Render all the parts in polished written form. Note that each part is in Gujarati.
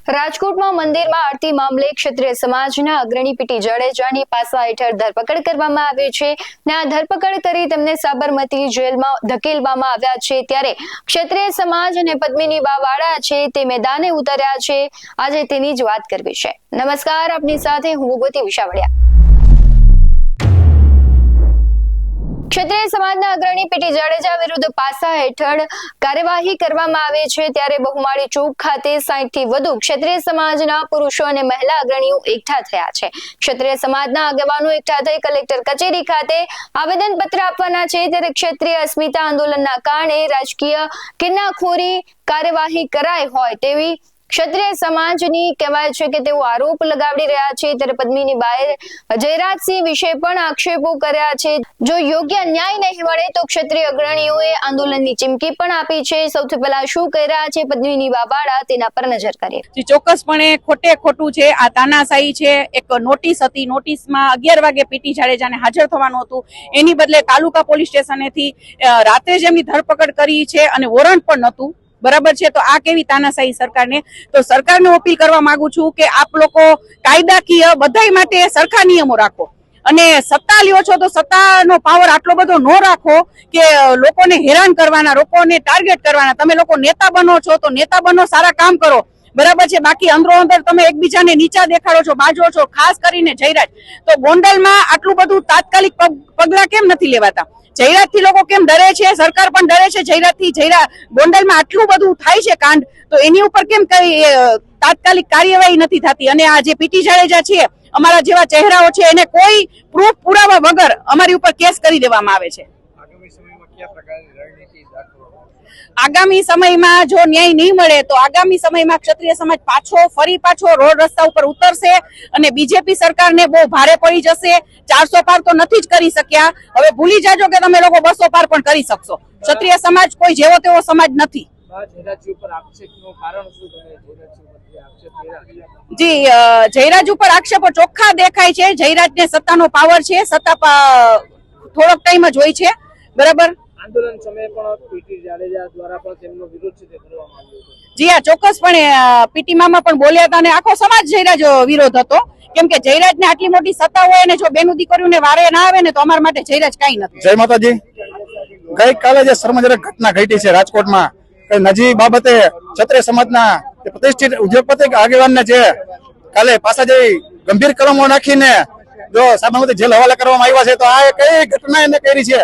રાજકોટમાં મંદિરમાં આરતી મામલે ક્ષત્રિય સમાજના અગ્રણી પીટી જાડેજાની પાસા હેઠળ ધરપકડ કરવામાં આવી છે અને આ ધરપકડ કરી તેમને સાબરમતી જેલમાં ધકેલવામાં આવ્યા છે। ત્યારે ક્ષત્રિય સમાજ અને પદ્મિની બાવાડા છે તે મેદાને ઉતર્યા છે। આજે તેની જ વાત કરવી છે। નમસ્કાર, આપની સાથે હું ભૂગવતી વિશાવડિયા। ક્ષત્રિય સમાજના અગ્રણી પીટી જાડેજા વિરુદ્ધ પાસા હેઠળ કાર્યવાહી કરવામાં આવી છે। ત્યારે બહુમાળી ચોક ખાતે 60 થી વધુ ક્ષત્રિય સમાજના પુરુષો અને મહિલા અગ્રણીઓ એકઠા થયા છે। ક્ષત્રિય સમાજના આગેવાનો એકઠા થઈ કલેક્ટર કચેરી ખાતે આવેદનપત્ર આપવાના છે। ત્યારે ક્ષત્રિય અસ્મિતા આંદોલનના કારણે રાજકીય કિન્નાખોરી કાર્યવાહી કરાઈ હોય તેવી ક્ષત્રિય સમાજની કહેવાય છે કે તેઓ આરોપ લગાવી રહ્યા છે। ત્યારે પદ્મિની બાએ જયરાજસિંહ વિશે પણ આક્ષેપો કર્યા છે। જો યોગ્ય ન્યાય નહીં મળે તો ક્ષત્રિય અગ્રણીઓએ આંદોલનની ચીમકી પણ આપી છે। સૌથી પહેલા શું કહી રહ્યા છે પદ્મિની બાવાડા તેના પર નજર કરીએ। ચોક્કસપણે ખોટું છે, આ તાનાશાહી છે। એક નોટિસ હતી, નોટિસમાં 11 વાગે પીટી જાડેજાને હાજર થવાનું હતું, એની બદલે તાલુકા પોલીસ સ્ટેશનેથી રાત્રે જ એમની ધરપકડ કરી છે અને વોરંટ પણ નહોતું। બરાબર છે, તો આ કેવી તાનાશાહી સરકારને? તો સરકારને અપીલ કરવા માંગુ છું કે આપ લોકો કાયદાકીય બધાય માટે સરખા નિયમો રાખો અને સત્તા લ્યો છો તો સત્તાનો પાવર આટલો બધો ન રાખો કે લોકોને હેરાન કરવાના, લોકોને ટાર્ગેટ કરવાના। તમે લોકો નેતા બનો છો તો નેતા બનો, સારા કામ કરો, બરાબર છે। બાકી અંદરો અંદર તમે એકબીજાને નીચા દેખાડો છો, બાજો છો। ખાસ કરીને જયરાજ, તો ગોંડલમાં આટલું બધું તાત્કાલિક પગલા કેમ નથી લેવાતા? જયરાજ થી લોકો કેમ ડરે છે? સરકાર પણ ડરે છે જયરાજ થી। ગોંડલમાં આટલું બધું થાય છે કાંડ, તો એની ઉપર કેમ કઈ તાત્કાલિક કાર્યવાહી નથી થતી? અને આ જે પીટી જાડેજા છે, અમારા જેવા ચહેરાઓ છે, એને કોઈ પ્રૂફ પુરાવા વગર અમારી ઉપર કેસ કરી દેવામાં આવે છે। આગામી સમયમાં જો ન્યાય નહીં મળે તો આગામી સમયમાં ક્ષત્રિય સમાજ ફરી પાછો રોડ રસ્તા ઉપર ઉતરશે અને બીજેપી સરકારને બહુ ભારે પડી જશે। 400 પાર તો નથી જ કરી શક્યા, હવે ભૂલી જાજો કે તમે લોકો 200 પાર પણ કરી શકશો। ક્ષત્રિય સમાજ કોઈ જેવો તેવો સમાજ નથી। જી, જયરાજ ઉપર આક્ષેપો ચોખ્ખા દેખાય છે। જયરાજને સત્તાનો પાવર છે, સત્તા થોડોક ટાઈમ જ હોય છે, બરાબર। આંદોલન સમયે પણ પીટી જાડેજા દ્વારા પણ તેમનો વિરોધ છે કરવામાં આવ્યો હતો। જી હા, ચોક્કસપણે પીટી મામા પણ બોલ્યા હતા અને આખો સમાજ જયરાજ વિરોધ હતો, કેમ કે જયરાજને આટલી મોટી સત્તા હોય અને જો બેનું દીકરીઓને વારે ના આવે ને તો અમારા માટે જયરાજ કઈ નથી। જય માતાજી। ગઈકાલે જે શર્મજનક ઘટના ઘટી છે રાજકોટમાં, નજી બાબતે ક્ષત્રિય સમાજના પ્રતિષ્ઠિત ઉદ્યોગપતિ આગેવાનને જે કાલે પાછા જઈ ગંભીર કલમો નાખીને જો સાબરમતી જેલ હવાલે કરવામાં આવ્યા છે, તો આ કઈ ઘટના એને કરી છે?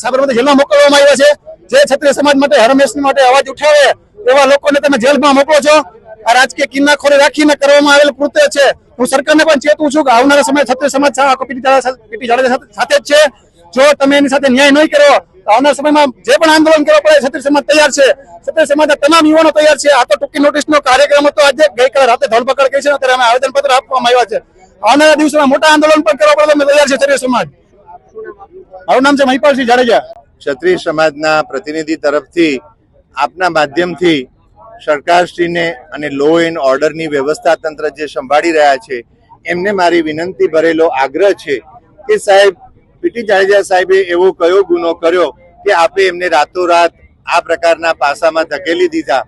સાબરમતી જેલમાં મોકલવામાં આવ્યા છે। જે ક્ષત્રિય સમાજ માટે હરમેશ માટે અવાજ ઉઠાવે એવા લોકોને તમે જેલમાં મોકલો છો। આ રાજકીય કિન્નાખોરી રાખીને કરવામાં આવેલ કૃત્ય છે। હું સરકારને પણ ચેતવું છું કે આવનારા સમયે ક્ષત્રિય સમાજ પીટી જાડેજા સાથે જ છે। જો તમે એની સાથે ન્યાય નહીં કરો તો આવનારા સમયમાં જે પણ આંદોલન કરવા પડે ક્ષત્રિય સમાજ તૈયાર છે। ક્ષત્રિય સમાજના તમામ યુવાનો તૈયાર છે। આ તો ટૂંકી નોટિસનો કાર્યક્રમ હતો, આજે ગઈકાલે રાતે ધરપકડ કરી છે, અત્યારે અમે આવેદનપત્ર આપવામાં આવ્યા છે। આવનારા દિવસોમાં મોટા આંદોલન પણ કરવા પડે અમે તૈયાર છે ક્ષત્રિય સમાજ। મારું નામ છે મહિપાલસિંહ જાડેજા। ક્ષત્રિય સમાજના પ્રતિનિધિ તરફથી આપના માધ્યમથી સરકારશ્રીને અને લો એન્ડ ઓર્ડરની વ્યવસ્થા તંત્ર જે સંભાળી રહ્યા છે એમને મારી વિનંતી ભરેલો આગ્રહ છે કે સાહેબ, પીટી જાડેજા સાહેબે એવો કયો ગુનો કર્યો કે આપે એમને રાતોરાત આ પ્રકારના પાસામાં ધકેલી દીધા?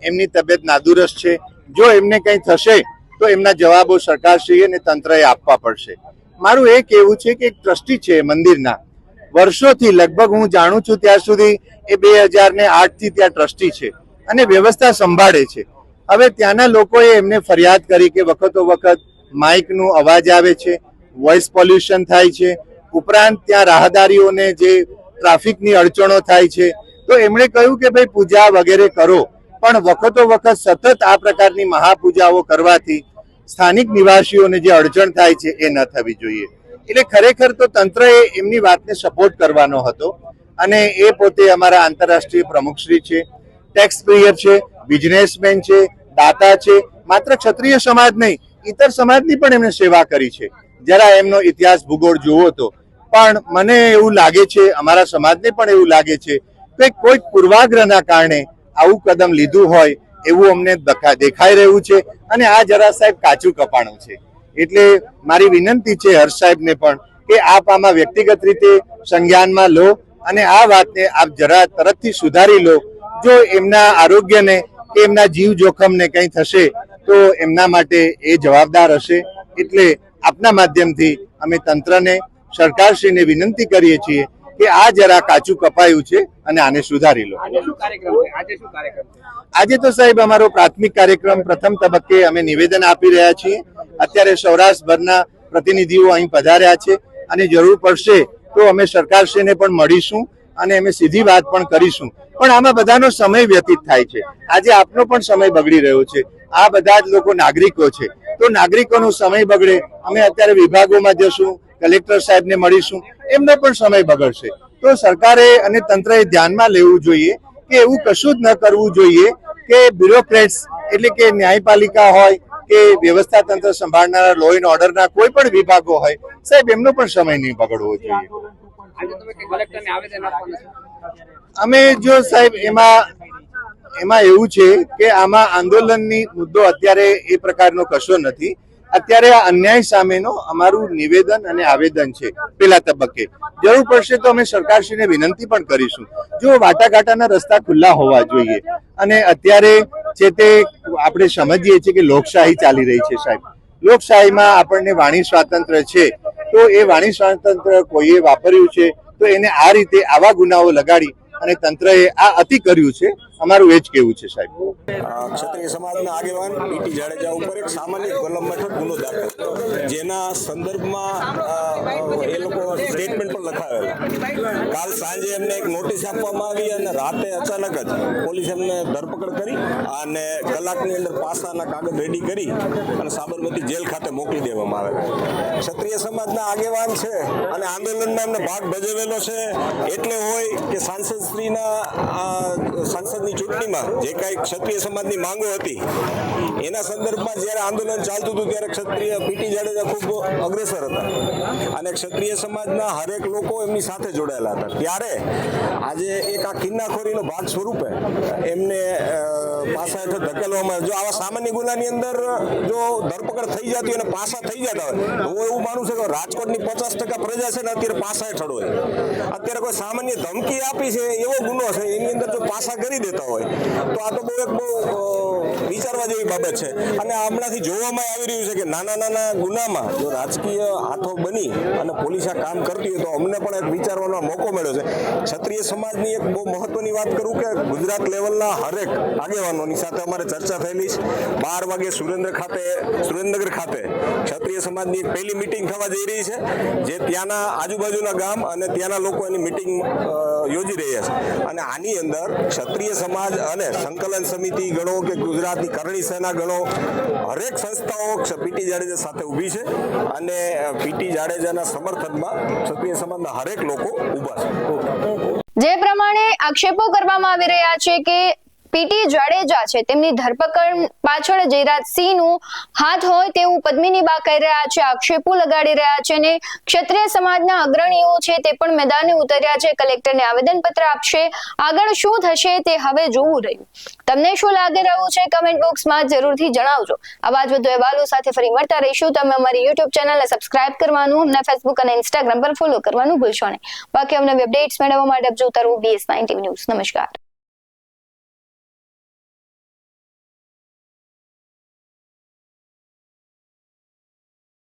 એમની તબિયત નાદુરસ્ત છે, જો એમને કંઈ થશે તો એમના જવાબો સરકારશ્રી અને તંત્રએ આપવા પડશે। મારું એ કહેવું છે કે એક ટ્રસ્ટી છે મંદિરના, વર્ષોથી, લગભગ હું જાણું છું ત્યાં સુધી એ 2008 થી ત્યાં ટ્રસ્ટી છે અને વ્યવસ્થા સંભાળે છે। હવે ત્યાંના લોકોએ એમને ફરિયાદ કરી કે વખતો વખત માઇકનો અવાજ આવે છે, વોઇસ પોલ્યુશન થાય છે, ઉપરાંત ત્યાં રાહદારીઓને જે ટ્રાફિકની અડચણો થાય છે, તો એમણે કહ્યું કે ભાઈ પૂજા વગેરે કરો, પણ વખતો વખત સતત આ પ્રકારની મહાપૂજાઓ કરવાથી સ્થાનિક નિવાસીઓને જે અડચણ થાય છે એ ન થવી જોઈએ। એટલે ખરેખર તો તંત્રએ એમની વાતને સપોર્ટ કરવાનો હતો અને એ પોતે અમારા આંતરરાષ્ટ્રીય પ્રમુખશ્રી છે, ટેક્સ પેયર છે, બિઝનેસમેન છે, દાતા છે। માત્ર ક્ષત્રિય સમાજ નહીં, ઇતર સમાજની પણ એમને સેવા કરી છે। જરા એમનો ઇતિહાસ ભૂગોળ જોવો તો પણ મને એવું લાગે છે, અમારા સમાજને પણ એવું લાગે છે કે કોઈક પૂર્વાગ્રહના કારણે આવું કદમ લીધું હોય એવું અમને દેખાઈ રહ્યું છે અને આ જરા સાહેબ કાચું કપાણું છે। એટલે મારી વિનંતી છે હર્ષ સાહેબને પણ કે આપ આમાં વ્યક્તિગત રીતે સંજ્ઞાનમાં લો અને આ વાતને આપ જરા તરતથી સુધારી લો। જો એમના આરોગ્યને કે એમના જીવ જોખમને કંઈ થશે તો એમના માટે એ જવાબદાર હશે. એટલે આપના માધ્યમથી અમે તંત્રને, સરકારશ્રીને વિનંતી કરીએ છીએ કે આ જરા કાચું કપાયું છે અને આને સુધારી લો. આજે શું કાર્યક્રમ છે? આજે તો સાહેબ અમારો પ્રાથમિક કાર્યક્રમ પ્રથમ તબક્કે અમે નિવેદન આપી રહ્યા છીએ. અત્યારે સૌરાષ્ટ્રભરના પ્રતિનિધિઓ અહીં પધાર્યા છે અને જરૂર પડશે તો અમે સરકારશ્રીને પણ મળીશું અને અમે સીધી વાત પણ કરીશું. પણ આમાં બધાનો સમય વ્યતીત થાય છે. આજે આપનો પણ સમય બગડી રહ્યો છે. આ બધા જ લોકો નાગરિકો છે, તો નાગરિકોનો સમય બગડે. અમે અત્યારે વિભાગોમાં જશું, કલેક્ટર સાહેબને મળીશું, એમનો પણ સમય બગડશે. તો સરકારે અને તંત્રએ ધ્યાનમાં લેવું જોઈએ કે એવું કશું જ ન કરવું જોઈએ કે બ્યુરોક્રેટ્સ એટલે કે ન્યાયપાલિકા હોય કે વ્યવસ્થા તંત્ર સંભાળનારા લો એન્ડ ઓર્ડરના કોઈ પણ વિભાગો હોય, સાહેબ એમનો પણ સમય નહીં બગડવો જોઈએ. આજે તમે કલેક્ટરને આવેદન આપવાના છો? અમે જો સાહેબ એમાં એવું છે કે આમાં આંદોલનની મુદ્દો અત્યારે એ પ્રકારનો કશો નથી. અત્યારે આ અન્યાય સામેનો અમારું નિવેદન અને આવેદન છે પેલા તબક્કે. જરૂર પડશે તો અમે સરકારશ્રીને વિનંતી પણ કરીશું. જો વાટાઘાટાના રસ્તા ખુલ્લા હોવા જોઈએ. અને અત્યારે છે તે આપણે સમજીએ છીએ કે લોકશાહી ચાલી રહી છે સાહેબ. લોકશાહીમાં આપણને વાણી સ્વાતંત્ર્ય છે, તો એ વાણી સ્વાતંત્ર્ય કોઈએ વાપર્યું છે તો એને આ રીતે આવા ગુનાઓ લગાડી અને તંત્રએ આ અતિ કર્યું છે. અમારું એ જ કહેવું છે સાહેબ. ક્ષત્રિય સમાજના આગેવાન પીટી જાડેજા ઉપર એક સામાન્ય કલમ હેઠળ ગુનો દાખલ, જેના સંદર્ભમાં એ લોકો સ્ટેટમેન્ટ પણ લખાવેલા. કાલ સાંજે એમને એક નોટિસ આપવામાં આવી અને રાતે અચાનક જ પોલીસ એમને ધરપકડ કરી અને કલાકની અંદર પાસાના કાગળ રેડી કરી અને સાબરમતી જેલ ખાતે મોકલી દેવામાં આવે. ક્ષત્રિય સમાજના આગેવાન છે અને આંદોલનમાં એમને ભાગ ભજવેલો છે. એટલે હોય કે સાંસદશ્રીના સાંસદની ચૂંટણીમાં જે કાંઈ ક્ષત્રિય સમાજની માંગો હતી એના સંદર્ભમાં જ્યારે આંદોલન ચાલતું હતું ત્યારે ક્ષત્રિય પીટી જાડેજા ખૂબ અગ્રેસર હતા અને ક્ષત્રિય સમાજના હરેક લોકો એમની સાથે જોડાયેલા હતા. ત્યારે આજે એક આ કિન્નાખોરીનો ભાગ સ્વરૂપે એમને પાસા હેઠળ ધકેલવામાં આવે. જો આવા સામાન્ય ગુનાની અંદર જો ધરપકડ થઈ જતી અને પાસા થઈ જતા હોય તો હું એવું માનું છું કે રાજકોટની 50% પ્રજા છે ને અત્યારે પાસા હેઠળ હોય. અત્યારે કોઈ સામાન્ય ધમકી આપી છે એવો ગુનો છે, એની અંદર જો પાસા કરી દેતા હોય તો આ તો બહુ વિચારવા જેવી બાબત છે. અને હમણાંથી જોવામાં આવી રહ્યું છે કે નાના નાના ગુનામાં જો રાજકીય હાથો બની અને પોલીસ આ કામ કરતી હોય તો અમને પણ એક વિચારવાનો મોકો મળ્યો છે. ક્ષત્રિય સમાજની એક બહુ મહત્વની વાત કરું કે ગુજરાત લેવલના હરેક આગેવાનોની સાથે અમારે ચર્ચા થયેલી છે. 12 વાગે સુરેન્દ્રનગર ખાતે ક્ષત્રિય સમાજની એક પહેલી મિટિંગ થવા જઈ રહી છે, જે ત્યાંના આજુબાજુના ગામ અને ત્યાંના લોકો એની મિટિંગ યોજી રહ્યા છે. અને આની અંદર ક્ષત્રિય સમાજ અને સંકલન સમિતિ ગણો કે ગુજરાતની કરણી સેના ગણો, હરેક સંસ્થાઓ પીટી જાડેજા સાથે ઊભી છે અને પીટી જાડેજાના સમર્થનમાં ક્ષત્રિય સમાજના હરેક લોકો ઊભા છે. જે પ્રમાણે આક્ષેપો કરવામાં આવી રહ્યા છે કે પીટી જાડેજા છે તેમની ધરપકડ પાછળ જયરાજસિંહનું હાથ હોય તેવું પદ્મિની બા કહી રહ્યા છે, આક્ષેપો લગાડી રહ્યા છે અને ક્ષત્રિય સમાજના અગ્રણીઓ છે તે પણ મેદાને ઉતર્યા છે, કલેક્ટરને આવેદનપત્ર આપશે. આગળ શું થશે તે હવે જોવું રહ્યું. તમને શું લાગી રહ્યું છે કમેન્ટ બોક્સમાં જરૂરથી જણાવજો. આવા જ વધુ અહેવાલો સાથે ફરી મળતા રહીશું. તમે અમારી યુટ્યુબ ચેનલને સબસ્ક્રાઇબ કરવાનું, અમને ફેસબુક અને ઇન્સ્ટાગ્રામ પર ફોલો કરવાનું ભૂલશો નહીં. બાકી અમને અપડેટ્સ મેળવવા માટે જોતા રહો BS9 TV ન્યૂઝ. નમસ્કાર.